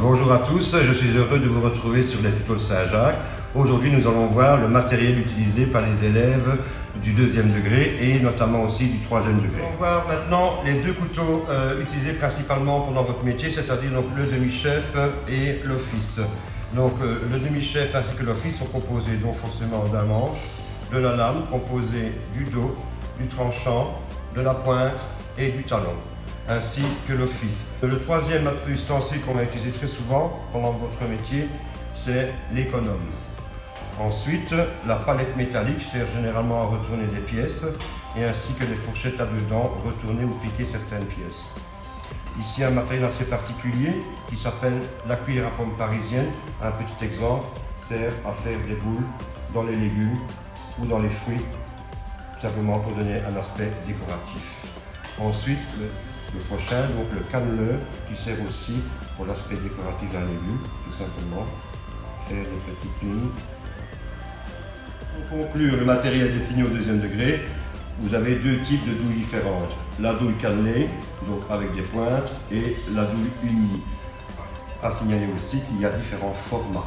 Bonjour à tous, je suis heureux de vous retrouver sur les tutos de Saint-Jacques. Aujourd'hui, nous allons voir le matériel utilisé par les élèves du 2e degré et notamment aussi du 3e degré. On va voir maintenant les deux couteaux utilisés principalement pendant votre métier, c'est-à-dire donc le demi-chef et l'office. Donc le demi-chef ainsi que l'office sont composés donc forcément d'un manche, de la lame composée du dos, du tranchant, de la pointe et du talon, ainsi que l'office. Le troisième ustensile qu'on va utiliser très souvent pendant votre métier, c'est l'économe. Ensuite, la palette métallique sert généralement à retourner des pièces et ainsi que les fourchettes à deux dents, retourner ou piquer certaines pièces. Ici, un matériel assez particulier qui s'appelle la cuillère à pomme parisienne. Un petit exemple sert à faire des boules dans les légumes ou dans les fruits, simplement pour donner un aspect décoratif. Ensuite, le prochain, donc le canneleur, qui sert aussi pour l'aspect décoratif d'un légume, tout simplement, faire des petites lignes. Pour conclure, le matériel destiné au 2e degré, vous avez deux types de douilles différentes. La douille cannelée, donc avec des pointes, et la douille unie. À signaler aussi qu'il y a différents formats.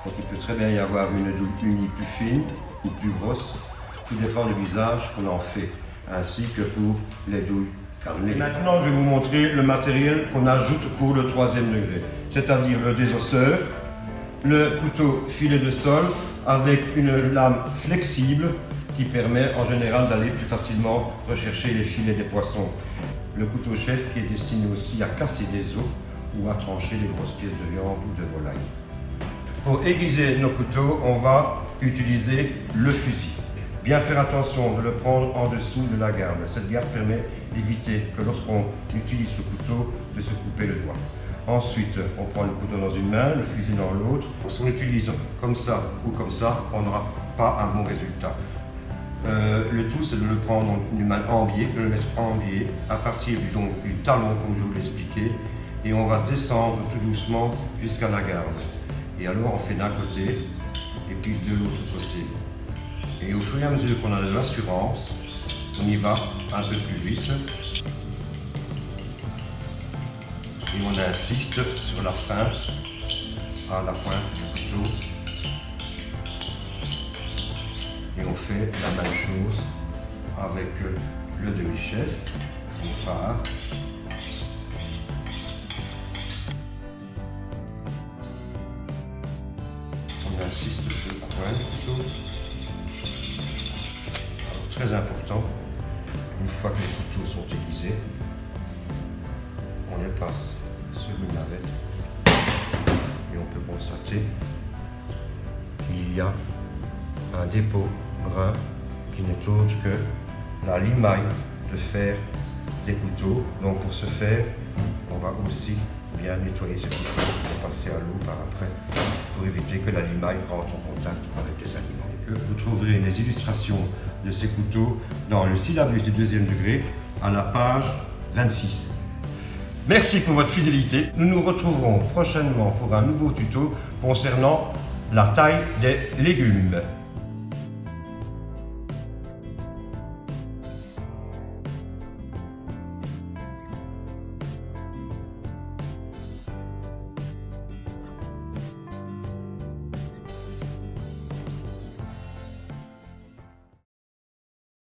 Donc il peut très bien y avoir une douille unie plus fine ou plus grosse, tout dépend du usage qu'on en fait, ainsi que pour les douilles cannelées. Et maintenant, je vais vous montrer le matériel qu'on ajoute pour le 3e degré, c'est-à-dire le désosseur, le couteau filet de sol avec une lame flexible qui permet en général d'aller plus facilement rechercher les filets des poissons. Le couteau chef qui est destiné aussi à casser des os ou à trancher les grosses pièces de viande ou de volaille. Pour aiguiser nos couteaux, on va utiliser le fusil. Bien faire attention de le prendre en dessous de la garde. Cette garde permet d'éviter que lorsqu'on utilise ce couteau, de se couper le doigt. Ensuite, on prend le couteau dans une main, le fusil dans l'autre. Si on utilise comme ça ou comme ça, on n'aura pas un bon résultat. Le tout, c'est de le prendre d'une main en biais, de le mettre en biais à partir du talon, comme je vous l'ai expliqué, et on va descendre tout doucement jusqu'à la garde. Et alors, on fait d'un côté et puis de l'autre côté. Et au fur et à mesure qu'on a de l'assurance, on y va un peu plus vite. Et on insiste sur la fin à la pointe du couteau. Et on fait la même chose avec le demi-chef. On part. On insiste sur la pointe du couteau. Alors, très important, une fois que les couteaux sont aiguisés, on les passe sur une navette et on peut constater qu'il y a un dépôt brun qui n'est autre que la limaille de fer des couteaux. Donc pour ce faire, on va aussi bien nettoyer ces couteaux et passer à l'eau par après pour éviter que la limaille rentre en contact avec les aliments. Vous trouverez les illustrations de ces couteaux dans le syllabus du 2e degré à la page 26. Merci pour votre fidélité. Nous nous retrouverons prochainement pour un nouveau tuto concernant la taille des légumes.